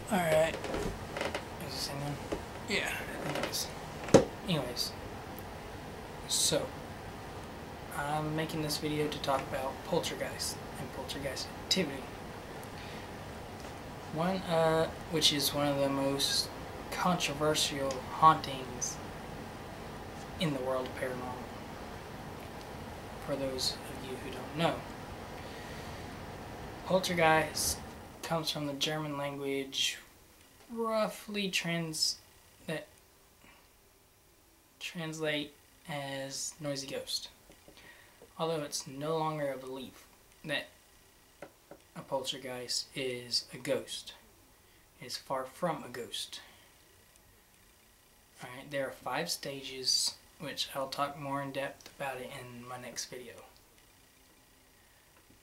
Alright. Is this thing on? Yeah, I think it is. Anyways. So, I'm making this video to talk about Poltergeist and Poltergeist activity. Which is one of the most controversial hauntings in the world of paranormal. For those of you who don't know. Poltergeist comes from the German language, roughly translate as noisy ghost. Although it's no longer a belief that a poltergeist is a ghost. It is far from a ghost. Alright, there are 5 stages, which I'll talk more in depth about it in my next video.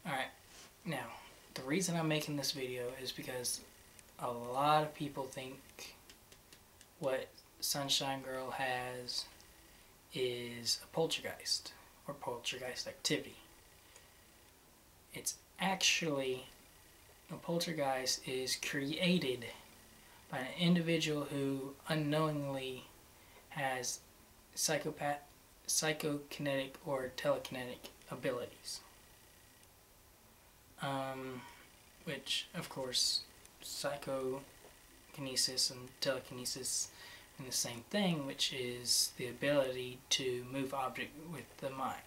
Alright, now, the reason I'm making this video is because a lot of people think what Sunshine Girl has is a poltergeist or poltergeist activity. It's actually, a poltergeist is created by an individual who unknowingly has psychokinetic or telekinetic abilities. Which, of course, psychokinesis and telekinesis are the same thing, which is the ability to move object with the mind,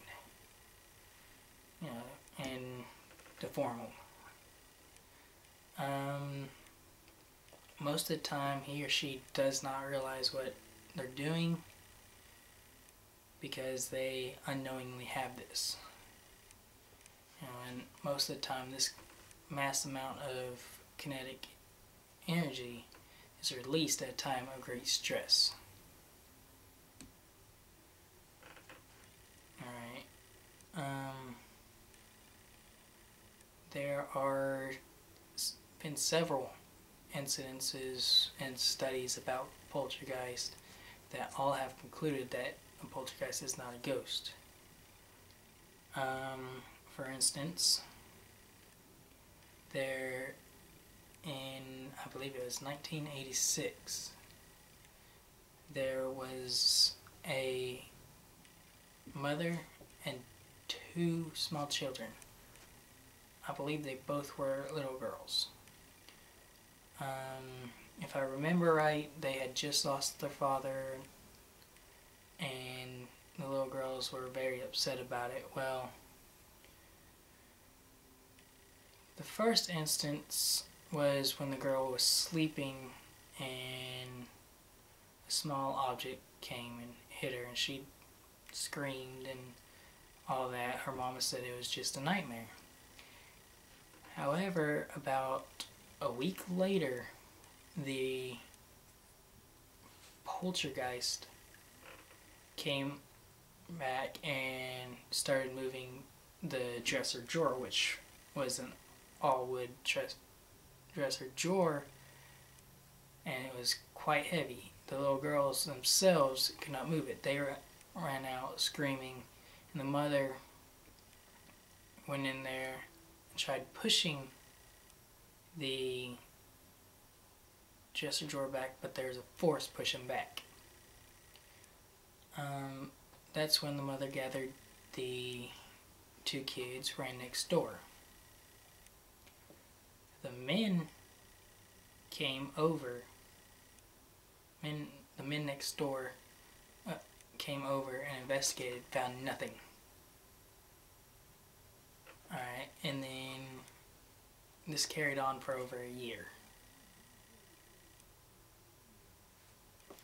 you know, and deform them. Most of the time, he or she does not realize what they're doing because they unknowingly have this. And most of the time, this mass amount of kinetic energy is released at a time of great stress. Alright. There are been several incidences and studies about poltergeist that all have concluded that a poltergeist is not a ghost. For instance, there in, I believe it was 1986, there was a mother and 2 small children. I believe they both were little girls. If I remember right, they had just lost their father, and the little girls were very upset about it. Well, the first instance was when the girl was sleeping and a small object came and hit her and she screamed and all that. Her mama said it was just a nightmare. However, about a week later, the poltergeist came back and started moving the dresser drawer, which was an all-wood dresser drawer, and it was quite heavy. The little girls themselves could not move it. They ran out screaming, and the mother went in there and tried pushing the dresser drawer back, but there's a force pushing back. That's when the mother gathered the 2 kids, ran next door. The men came over, the men next door came over and investigated, found nothing. Alright, and then this carried on for over a year.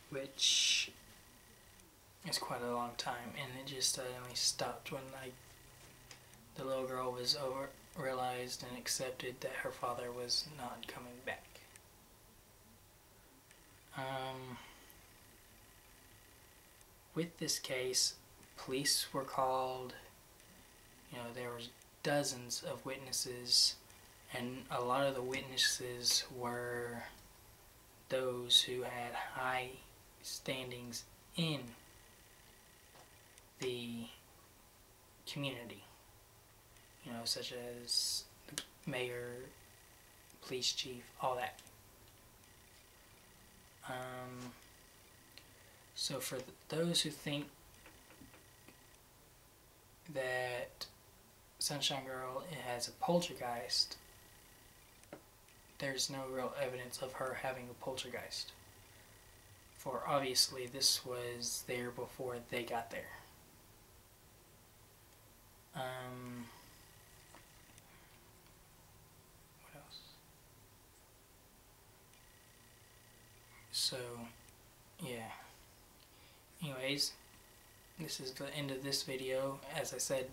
Which is quite a long time, and it just suddenly stopped when the little girl was realized and accepted that her father was not coming back. With this case, police were called. You know, there was dozens of witnesses, and a lot of the witnesses were those who had high standings in the community. You know, such as the mayor, police chief, all that. So for those who think that Sunshine Girl has a poltergeist, there's no real evidence of her having a poltergeist. For obviously this was there before they got there. What else? So, yeah. Anyways, this is the end of this video. As I said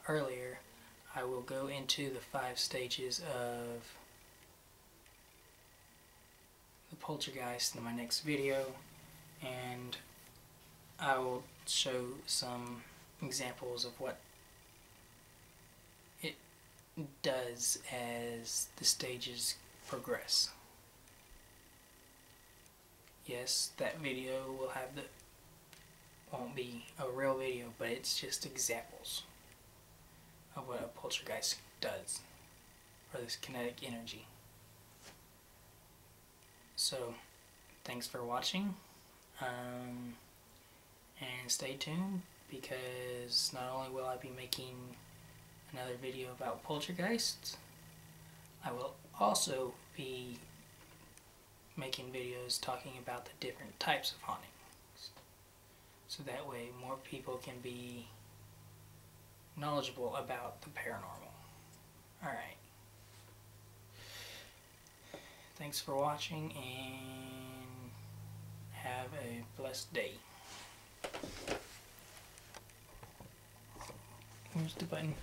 earlier, I will go into the 5 stages of the poltergeist in my next video, and I will show some examples of what it does as the stages progress. Yes, that video will have won't be a real video, but it's just examples of what a poltergeist does, or this kinetic energy. So, thanks for watching, and stay tuned, because not only will I be making another video about poltergeists, I will also be making videos talking about the different types of hauntings, so that way more people can be knowledgeable about the paranormal. Alright. Thanks for watching, and have a blessed day. Here's the button.